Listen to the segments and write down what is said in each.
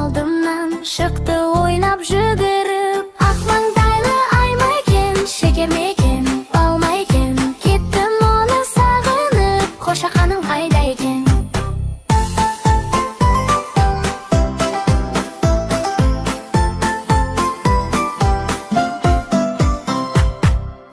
алдымнан шықты ойнап жүгіріп. Ақ маңдайлы ай ма екен, шекер ме екен, бал ма екен, кеттім оны сағынып, қошақаным қайда екен?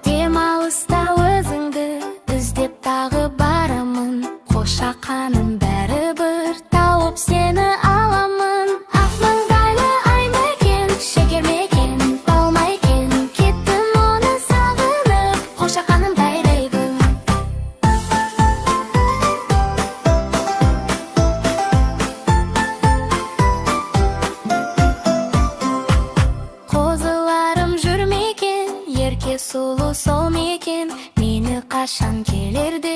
Демалыста өзіңді іздеп тағы барамын, қошақаным бәрібір тауып сені аламын. Ақ маңдайлы ай ма екен, шекер ме екен, бал ма екен, кеттім оны сағынып, қошақаным қайда екен? Қозыларым жүр ме екен, ерке сұлу сол ме екен, мені қашан келерді